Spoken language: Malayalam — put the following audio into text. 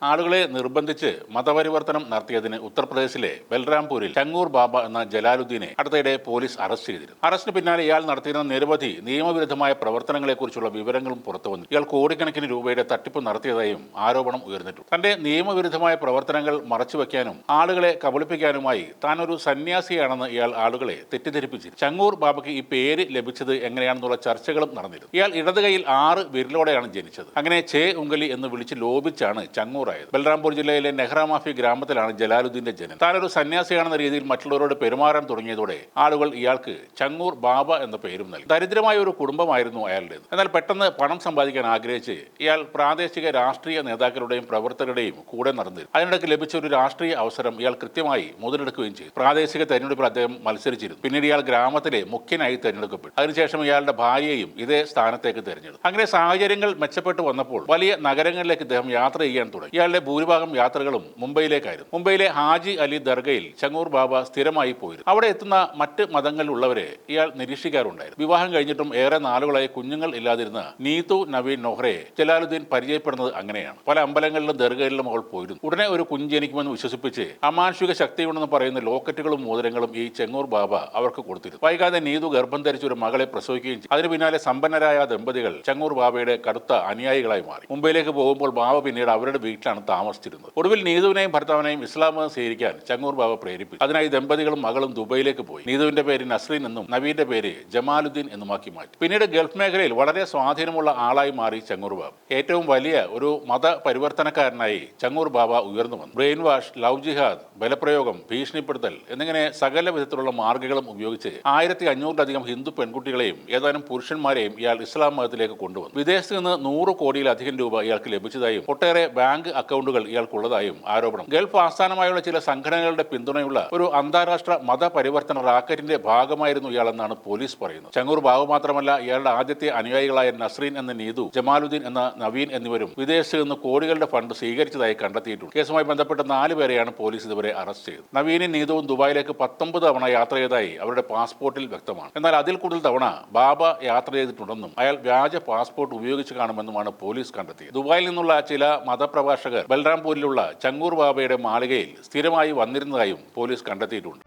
ആളുകളെ നിർബന്ധിച്ച് മതപരിവർത്തനം നടത്തിയതിന് ഉത്തർപ്രദേശിലെ ബൽറാംപൂരിൽ ചങ്ങൂർ ബാബ എന്ന ജലാലുദ്ദീനെ അടുത്തിടെ പോലീസ് അറസ്റ്റ് ചെയ്തിരുന്നു. അറസ്റ്റിന് പിന്നാലെ ഇയാൾ നടത്തിയിരുന്ന നിരവധി നിയമവിരുദ്ധമായ പ്രവർത്തനങ്ങളെക്കുറിച്ചുള്ള വിവരങ്ങളും പുറത്തുവന്നു. ഇയാൾ കോടിക്കണക്കിന് രൂപയുടെ തട്ടിപ്പ് നടത്തിയതായും ആരോപണം ഉയർന്നിട്ടുണ്ട്. തന്റെ നിയമവിരുദ്ധമായ പ്രവർത്തനങ്ങൾ മറച്ചുവെക്കാനും ആളുകളെ കബളിപ്പിക്കാനുമായി താൻ ഒരു സന്യാസിയാണെന്ന് ഇയാൾ ആളുകളെ തെറ്റിദ്ധരിപ്പിച്ചിരുന്നു. ചങ്ങൂർ ബാബയ്ക്ക് ഈ പേര് ലഭിച്ചത് എങ്ങനെയാണെന്നുള്ള ചർച്ചകളും നടന്നിരുന്നു. ഇയാൾ ഇടത് കൈയിൽ 6 വിരലോടെയാണ് ജനിച്ചത്. അങ്ങനെ ചേ ഉങ്കലി എന്ന് വിളിച്ച് ലോപിച്ചാണ് ചങ്ങൂർ. ബൽറാംപൂർ ജില്ലയിലെ നെഹ്റാമാഫി ഗ്രാമത്തിലാണ് ജലാലുദ്ദീന്റെ ജനനം. താനൊരു സന്യാസിയാണെന്ന രീതിയിൽ മറ്റുള്ളവരോട് പെരുമാറാൻ തുടങ്ങിയതോടെ ആളുകൾ ഇയാൾക്ക് ചങ്ങൂർ ബാബ എന്ന പേരും നൽകി. ദരിദ്രമായ ഒരു കുടുംബമായിരുന്നു അയാളുടേത്. എന്നാൽ പെട്ടെന്ന് പണം സമ്പാദിക്കാൻ ആഗ്രഹിച്ച് ഇയാൾ പ്രാദേശിക രാഷ്ട്രീയ നേതാക്കളുടെയും പ്രവർത്തകരുടെയും കൂടെ നടന്നിരുന്നു. അതിനിടയ്ക്ക് ലഭിച്ച ഒരു രാഷ്ട്രീയ അവസരം ഇയാൾ കൃത്യമായി മുതലെടുക്കുകയും ചെയ്തു. പ്രാദേശിക തെരഞ്ഞെടുപ്പിൽ അദ്ദേഹം മത്സരിച്ചിരുന്നു. പിന്നീട് ഇയാൾ ഗ്രാമത്തിലെ മുഖ്യനായി തെരഞ്ഞെടുക്കപ്പെട്ടു. അതിനുശേഷം ഇയാളുടെ ഭാര്യയെയും ഇതേ സ്ഥാനത്തേക്ക് തെരഞ്ഞെടുത്തു. അങ്ങനെ സാഹചര്യങ്ങൾ മെച്ചപ്പെട്ടു വന്നപ്പോൾ വലിയ നഗരങ്ങളിലേക്ക് ഇദ്ദേഹം യാത്ര ചെയ്യാൻ തുടങ്ങി. ഇയാളുടെ ഭൂരിഭാഗം യാത്രകളും മുംബൈയിലേക്കായിരുന്നു. മുംബൈയിലെ ഹാജി അലി ദർഗയിൽ ചങ്ങൂർ ബാബ സ്ഥിരമായി പോയിരുന്നു. അവിടെ എത്തുന്ന മറ്റ് മതങ്ങളിലുള്ളവരെ ഇയാൾ നിരീക്ഷിക്കാറുണ്ടായിരുന്നു. വിവാഹം കഴിഞ്ഞിട്ടും ഏറെ നാളുകളായി കുഞ്ഞുങ്ങൾ ഇല്ലാതിരുന്ന നീതു നവീൻ നോഹ്റയെ ജലാലുദ്ദീൻ പരിചയപ്പെടുന്നത് അങ്ങനെയാണ്. പല അമ്പലങ്ങളിലും ദർഗയിലും അവൾ പോയിരുന്നു. ഉടനെ ഒരു കുഞ്ഞ് ജനിക്കുമെന്ന് വിശ്വസിപ്പിച്ച് അമാനുഷിക ശക്തിയുണ്ടെന്ന് പറയുന്ന ലോക്കറ്റുകളും മോതിരങ്ങളും ഈ ചങ്ങൂർ ബാബ അവർക്ക് കൊടുത്തിരുന്നു. വൈകാതെ നീതു ഗർഭം ധരിച്ച ഒരു മകളെ പ്രസവിക്കുകയും ചെയ്തു. അതിനു പിന്നാലെ സമ്പന്നരായ ദമ്പതികൾ ചങ്ങൂർ ബാബയുടെ കടുത്ത അനുയായികളായി മാറി. മുംബൈയിലേക്ക് പോകുമ്പോൾ ബാബ പിന്നീട് അവരുടെ വീട്ടിലാണ് താമസിച്ചിരുന്നത്. ഒടുവിൽ നീതുവിനെയും ഭർത്താവിനെയും ഇസ്ലാം മതം സ്വീകരിക്കാൻ ചങ്ങൂർ ബാബ പ്രേരിപ്പിച്ചു. അതിനായി ദമ്പതികളും മകളും ദുബൈയിലേക്ക് പോയി. നീതുവിന്റെ പേര് നസ്രീൻ എന്നും നവീന്റെ പേര് ജമാലുദ്ദീൻ എന്നുമാക്കി മാറ്റി. പിന്നീട് ഗൾഫ് മേഖലയിൽ വളരെ സ്വാധീനമുള്ള ആളായി മാറി ചങ്ങൂർ ബാബ. ഏറ്റവും വലിയ ഒരു മത പരിവർത്തനക്കാരനായി ചങ്ങൂർ ബാബ ഉയർന്നു വന്നു. ബ്രെയിൻ വാഷ്, ലവ് ജിഹാദ്, ബലപ്രയോഗം, ഭീഷണിപ്പെടുത്തൽ എന്നിങ്ങനെ സകല വിധത്തിലുള്ള മാർഗങ്ങളും ഉപയോഗിച്ച് 1500-ലധികം ഹിന്ദു പെൺകുട്ടികളെയും ഏതാനും പുരുഷന്മാരെയും ഇയാൾ ഇസ്ലാം മതത്തിലേക്ക് കൊണ്ടുവന്നു. വിദേശത്ത് നിന്ന് 100 കോടിയിലധികം രൂപ ഇയാൾക്ക് ലഭിച്ചതായും ഒട്ടേറെ ബാങ്ക് അക്കൗണ്ടുകൾ ഇയാൾക്കുള്ളതായും ആരോപണം. ഗൾഫ് ആസ്ഥാനമായുള്ള ചില സംഘടനകളുടെ പിന്തുണയുള്ള ഒരു അന്താരാഷ്ട്ര മതപരിവർത്തന റാക്കറ്റിന്റെ ഭാഗമായിരുന്നു ഇയാളെന്നാണ് പോലീസ് പറയുന്നത്. ചങ്ങൂർ ബാബു മാത്രമല്ല, ഇയാളുടെ ആദ്യത്തെ അനുയായികളായ നസ്രീൻ എന്ന നീതു, ജമാലുദ്ദീൻ എന്ന നവീൻ എന്നിവരും വിദേശത്ത് നിന്ന് കോടികളുടെ ഫണ്ട് സ്വീകരിച്ചതായി കണ്ടെത്തിയിട്ടുണ്ട്. കേസുമായി ബന്ധപ്പെട്ട 4 പേരെയാണ് പോലീസ് ഇതുവരെ അറസ്റ്റ് ചെയ്തത്. നവീനും നീതുവും ദുബായിലേക്ക് 19 തവണ യാത്ര ചെയ്തതായി അവരുടെ പാസ്പോർട്ടിൽ വ്യക്തമാണ്. എന്നാൽ അതിൽ കൂടുതൽ തവണ ബാബ യാത്ര ചെയ്തിട്ടുണ്ടെന്നും അയാൾ വ്യാജ പാസ്പോർട്ട് ഉപയോഗിച്ച് കാണുമെന്നുമാണ് പോലീസ് കണ്ടെത്തിയത്. ദുബായിൽ നിന്നുള്ള ചില മതപ്രഭാഷകർ ബൽറാംപൂരിലുള്ള ചങ്ങൂർ ബാബയുടെ മാളികയിൽ സ്ഥിരമായി വന്നിരുന്നതായും പോലീസ് കണ്ടെത്തിയിട്ടുണ്ട്.